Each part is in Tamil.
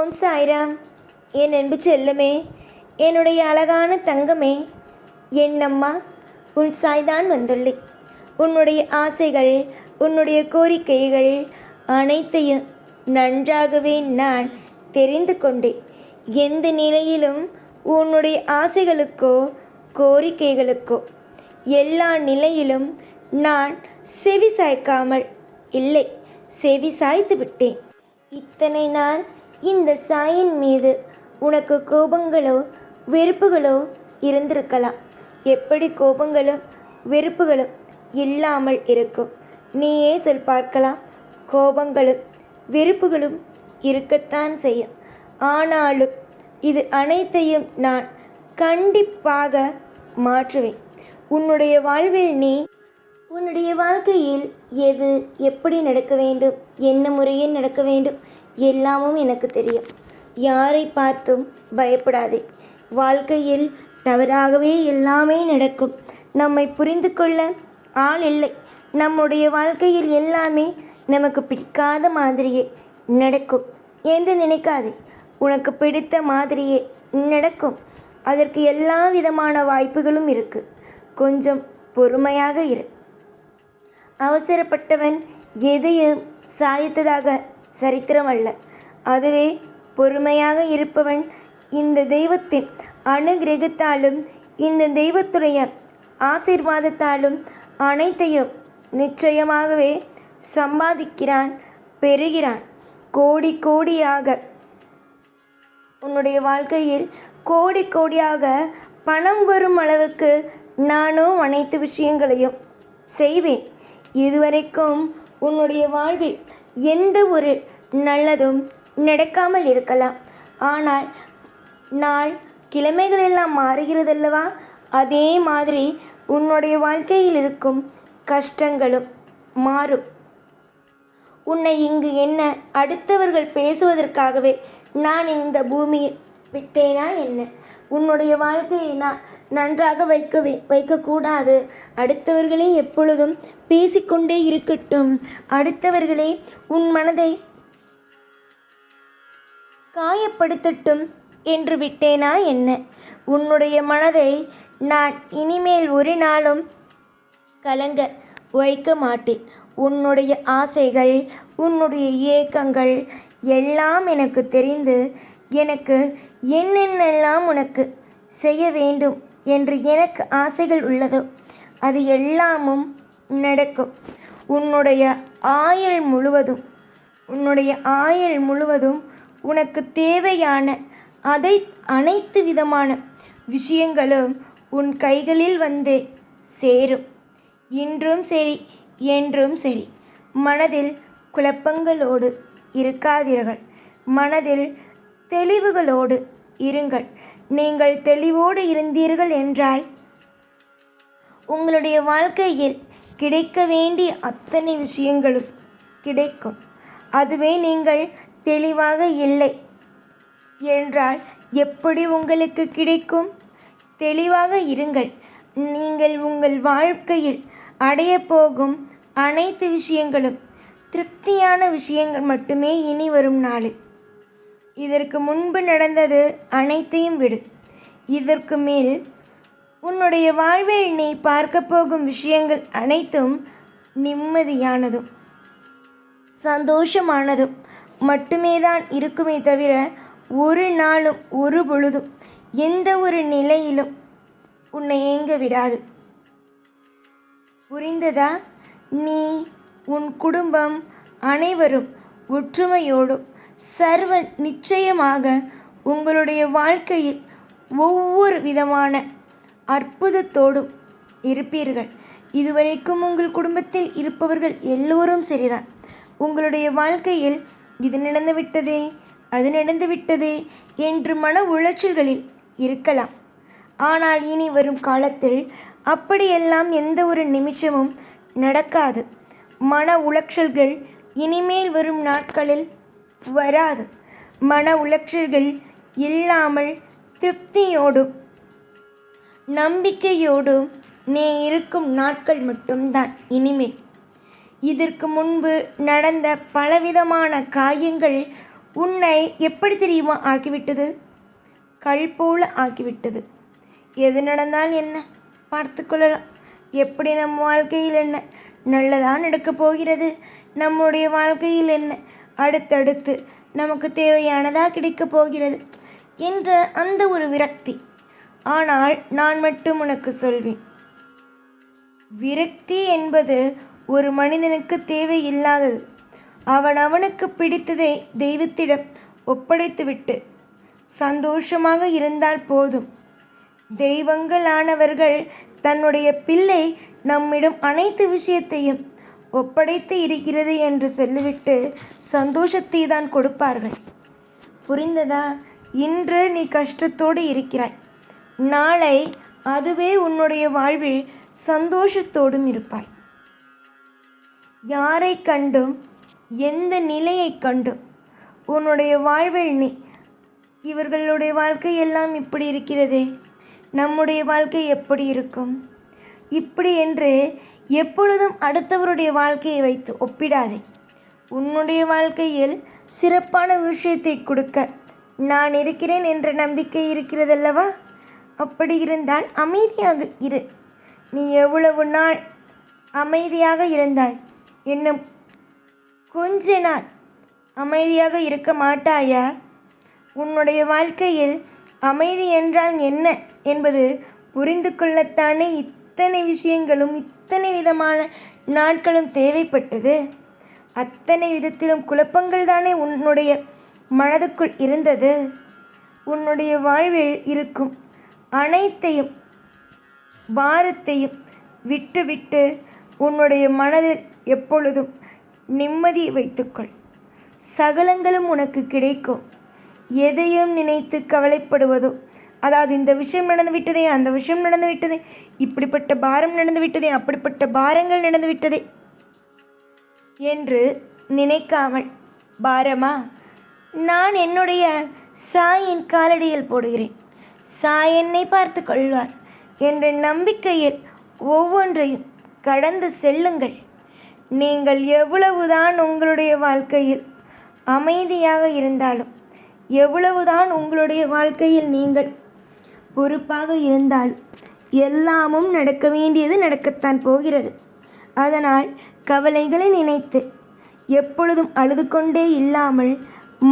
ஓம் சாய்ராம். என் அன்பு செல்லமே, என்னுடைய அழகான தங்கமே, என் அம்மா உன் சாய்தான் வந்துள்ளேன். உன்னுடைய ஆசைகள், உன்னுடைய கோரிக்கைகள் அனைத்தையும் நன்றாகவே நான் தெரிந்து கொண்டேன். எந்த நிலையிலும் உன்னுடைய ஆசைகளுக்கோ கோரிக்கைகளுக்கோ எல்லா நிலையிலும் நான் செவி சாய்க்காமல் இல்லை, செவி சாய்த்து விட்டேன். இத்தனை நாள் இந்த சாயின் மீது உனக்கு கோபங்களோ வெறுப்புகளோ இருந்திருக்கலாம். எப்படி கோபங்களும் வெறுப்புகளும் இல்லாமல் இருக்கும்? நீயே சொல் பார்க்கலாம். கோபங்களும் வெறுப்புகளும் இருக்கத்தான் செய்யும். ஆனாலும் இது அனைத்தையும் நான் கண்டிப்பாக மாற்றுவேன். உன்னுடைய வாழ்வில் உன்னுடைய வாழ்க்கையில் எது எப்படி நடக்க வேண்டும், என்ன முறையில் நடக்க வேண்டும் எல்லாமும் எனக்கு தெரியும். யாரை பார்த்தும் பயப்படாதே. வாழ்க்கையில் தவறாகவே எல்லாமே நடக்கும். நம்மை புரிந்து கொள்ள ஆள் இல்லை. நம்முடைய வாழ்க்கையில் எல்லாமே நமக்கு பிடிக்காத மாதிரியே நடக்கும் என்று நினைக்காதே. உனக்கு பிடித்த மாதிரியே நடக்கும். அதற்கு எல்லா விதமான வாய்ப்புகளும் இருக்குது. கொஞ்சம் பொறுமையாக இரு. அவசரப்பட்டவன் எதையும் சாதித்ததாக சரித்திரம் அல்ல. அதுவே பொறுமையாக இருப்பவன் இந்த தெய்வத்தின் அனுகிரகத்தாலும் இந்த தெய்வத்துடைய ஆசீர்வாதத்தாலும் அனைத்தையும் நிச்சயமாகவே சம்பாதிக்கிறான், பெறுகிறான். கோடி கோடியாக உன்னுடைய வாழ்க்கையில் கோடி கோடியாக பணம் வரும் அளவுக்கு நானும் அனைத்து விஷயங்களையும் செய்வேன். இதுவரைக்கும் உன்னுடைய வாழ்வில் எந்த ஒரு நல்லதும் நடக்காமல் இருக்கலாம். ஆனால் நாள் கிழமைகளெல்லாம் மாறுகிறதல்லவா, அதே மாதிரி உன்னுடைய வாழ்க்கையில் இருக்கும் கஷ்டங்களும் மாறும். உன்னை இங்கு என்ன அடுத்தவர்கள் பேசுவதற்காகவே நான் இந்த பூமியை விட்டேனா என்ன? உன்னுடைய வாழ்க்கையை நான் நன்றாக வைக்கக்கூடாது. அடுத்தவர்களே எப்பொழுதும் பேசிக்கொண்டே இருக்கட்டும். அடுத்தவர்களே உன் மனதை காயப்படுத்தட்டும் என்று விட்டேனா என்ன? உன்னுடைய மனதை நான் இனிமேல் ஒரு நாளும் கலங்க வைக்க மாட்டேன். உன்னுடைய ஆசைகள், உன்னுடைய ஏக்கங்கள் எல்லாம் எனக்கு தெரிந்து, எனக்கு என்னென்னலாம் உனக்கு செய்ய வேண்டும் என்று எனக்கு ஆசைகள் உள்ளதோ அது எல்லாமும் நடக்கும். உன்னுடைய ஆயுள் முழுவதும் உனக்கு தேவையான அனைத்து விதமான விஷயங்களும் உன் கைகளில் வந்து சேரும். இன்றும் சரி, என்றும் சரி. மனதில் குழப்பங்களோடு இருக்காதீர்கள். மனதில் தெளிவுகளோடு இருங்கள். நீங்கள் தெளிவோடு இருந்தீர்கள் என்றால் உங்களுடைய வாழ்க்கையில் கிடைக்க வேண்டிய அத்தனை விஷயங்களும் கிடைக்கும். அதுவே நீங்கள் தெளிவாக இல்லை என்றால் எப்படி உங்களுக்கு கிடைக்கும்? தெளிவாக இருங்கள். நீங்கள் உங்கள் வாழ்க்கையில் அடைய போகும் அனைத்து விஷயங்களும் திருப்தியான விஷயங்கள் மட்டுமே இனி வரும் நாளில். இதற்கு முன்பு நடந்தது அனைத்தையும் விடு. இதற்கு மேல் உன்னுடைய வாழ்வில் நீ பார்க்க போகும் விஷயங்கள் அனைத்தும் நிம்மதியானதும் சந்தோஷமானதும் மட்டுமே தான் இருக்குமே தவிர ஒரு நாளும் ஒரு பொழுதும் எந்த ஒரு நிலையிலும் உன்னை ஏங்க விடாது. புரிந்ததா? நீ, உன் குடும்பம் அனைவரும் ஒற்றுமையோடும் சர்வ நிச்சயமாக உங்களுடைய வாழ்க்கையில் ஒவ்வொரு விதமான அற்புதத்தோடும் இருப்பீர்கள். இதுவரைக்கும் உங்கள் குடும்பத்தில் இருப்பவர்கள் எல்லோரும் சரிதான். உங்களுடைய வாழ்க்கையில் இது நடந்து விட்டதே, அது நடந்து விட்டதே என்று மன உளைச்சல்களில் இருக்கலாம். ஆனால் இனி வரும் காலத்தில் அப்படியெல்லாம் எந்த ஒரு நிமிஷமும் நடக்காது. மன உளைச்சல்கள் இனிமேல் வரும் நாட்களில் வராது. மன உளைச்சல்கள் இல்லாமல் திருப்தியோடும் நம்பிக்கையோடும் நீ இருக்கும் நாட்கள் மட்டும்தான் இனிமேல். இதற்கு முன்பு நடந்த பலவிதமான காயங்கள் உன்னை எப்படி தெரியுமா ஆக்கிவிட்டது? கல் போல ஆக்கிவிட்டது. எது நடந்தால் என்ன, பார்த்து கொள்ளலாம். எப்படி நம் வாழ்க்கையில் என்ன நல்லதாக நடக்கப் போகிறது, நம்முடைய வாழ்க்கையில் என்ன அடுத்தடுத்து நமக்கு தேவையானதாக கிடைக்கப் போகிறது என்ற அந்த ஒரு விரக்தி. ஆனால் நான் மட்டும் உனக்கு சொல்வேன், விரக்தி என்பது ஒரு மனிதனுக்கு தேவையில்லாதது. அவனுக்கு பிடித்ததை தெய்வத்திடம் ஒப்படைத்துவிட்டு சந்தோஷமாக இருந்தால் போதும். தெய்வங்களானவர்கள் தன்னுடைய பிள்ளை நம்மிடம் அனைத்து விஷயத்தையும் ஒப்படைத்து இருக்கிறது என்று சொல்லிவிட்டு சந்தோஷத்தை தான் கொடுப்பார்கள். புரிந்ததா? இன்று நீ கஷ்டத்தோடு இருக்கிறாய், நாளை அதுவே உன்னுடைய வாழ்வில் சந்தோஷத்தோடும் இருப்பாய். யாரை கண்டும் எந்த நிலையை கண்டும் உன்னுடைய வாழ்வில் நீ இவர்களுடைய வாழ்க்கை எல்லாம் இப்படி இருக்கிறதே, நம்முடைய வாழ்க்கை எப்படி இருக்கும், இப்படி என்று எப்பொழுதும் அடுத்தவருடைய வாழ்க்கையை வைத்து ஒப்பிடாதே. உன்னுடைய வாழ்க்கையில் சிறப்பான விஷயத்தை கொடுக்க நான் இருக்கிறேன் என்ற நம்பிக்கை இருக்கிறதல்லவா? அப்படி இருந்தால் அமைதியாக இரு. நீ எவ்வளவு நாள் அமைதியாக இருந்தாய், இன்னும் கொஞ்ச நாள் அமைதியாக இருக்க மாட்டாயா? உன்னுடைய வாழ்க்கையில் அமைதி என்றால் என்ன என்பது புரிந்து கொள்ளத்தானே இத்தனை விஷயங்களும் இத்தனை விதமான நாட்களும் தேவைப்பட்டது. அத்தனை விதத்திலும் குழப்பங்கள் தானே உன்னுடைய மனதுக்குள் இருந்தது. உன்னுடைய வாழ்வில் இருக்கும் அனைத்தையும் பாரத்தையும் விட்டுவிட்டு உன்னுடைய மனதில் எப்பொழுதும் நிம்மதி வைத்துக்கொள். சகலங்களும் உனக்கு கிடைக்கும். எதையும் நினைத்து கவலைப்படுவதோ, அதாவது இந்த விஷயம் நடந்து விட்டதே, அந்த விஷயம் நடந்து விட்டதே, இப்படிப்பட்ட பாரம் நடந்து விட்டதே, அப்படிப்பட்ட பாரங்கள் நடந்து விட்டதே என்று நினைக்காமல், பாரமா, நான் என்னுடைய சாயின் காலடியில் போடுகிறேன், சாய் என்னை பார்த்து கொள்வார் என்ற நம்பிக்கையில் ஒவ்வொன்றையும் கடந்து செல்லுங்கள். நீங்கள் எவ்வளவுதான் உங்களுடைய வாழ்க்கையில் அமைதியாக இருந்தாலும், எவ்வளவுதான் உங்களுடைய வாழ்க்கையில் நீங்கள் பொறுப்பாக இருந்தாலும், எல்லாமும் நடக்க வேண்டியது நடக்கத்தான் போகிறது. அதனால் கவலைகளை நினைத்து எப்பொழுதும் அழுது கொண்டே இல்லாமல்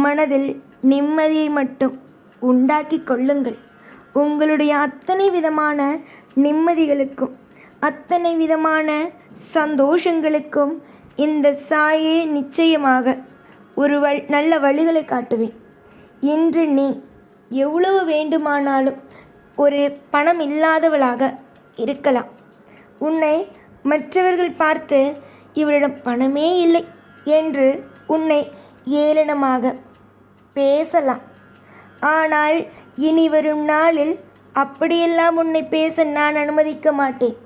மனதில் நிம்மதியை மட்டும் உண்டாக்கி கொள்ளுங்கள். உங்களுடைய அத்தனை விதமான நிம்மதிகளுக்கும் அத்தனை விதமான சந்தோஷங்களுக்கும் இந்த சாயே நிச்சயமாக ஒரு நல்ல வழிகளை காட்டுவேன். இன்று நீ எவ்வளவு வேண்டுமானாலும் ஒரு பணம் இல்லாதவளாக இருக்கலாம். உன்னை மற்றவர்கள் பார்த்து இவரிடம் பணமே இல்லை என்று உன்னை ஏளனமாக பேசலாம். ஆனால் இனி வரும் நாளில் அப்படியெல்லாம் உன்னை பேச நான் அனுமதிக்க மாட்டேன்.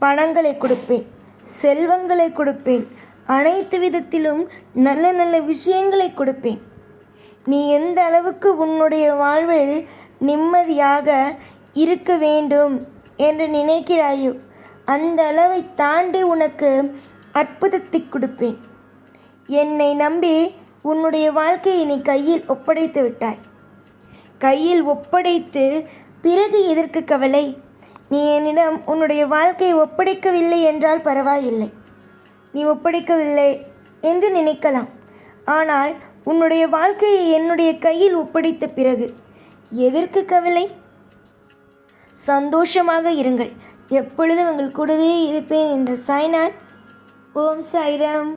பணங்களை கொடுப்பேன், செல்வங்களை கொடுப்பேன், அனைத்து விதத்திலும் நல்ல நல்ல விஷயங்களை கொடுப்பேன். நீ எந்த அளவுக்கு உன்னுடைய வாழ்வில் நிம்மதியாக இருக்க வேண்டும் என்று நினைக்கிறாயோ அந்த அளவை தாண்டி உனக்கு அற்புதத்தை கொடுப்பேன். என்னை நம்பி உன்னுடைய வாழ்க்கையை நீ கையில் ஒப்படைத்து விட்டாய். கையில் ஒப்படைத்து பிறகு எதற்கு கவலை? நீ என்னிடம் உன்னுடைய வாழ்க்கையை ஒப்படைக்கவில்லை என்றால் பரவாயில்லை, நீ ஒப்படைக்கவில்லை என்று நினைக்கலாம். ஆனால் உன்னுடைய வாழ்க்கையை என்னுடைய கையில் ஒப்படைத்த பிறகு எதற்கு கவலை? சந்தோஷமாக இருங்கள். எப்பொழுதும் உங்கள் கூடவே இருப்பேன். இந்த சாய்நாத். ஓம் சாய்ராம்.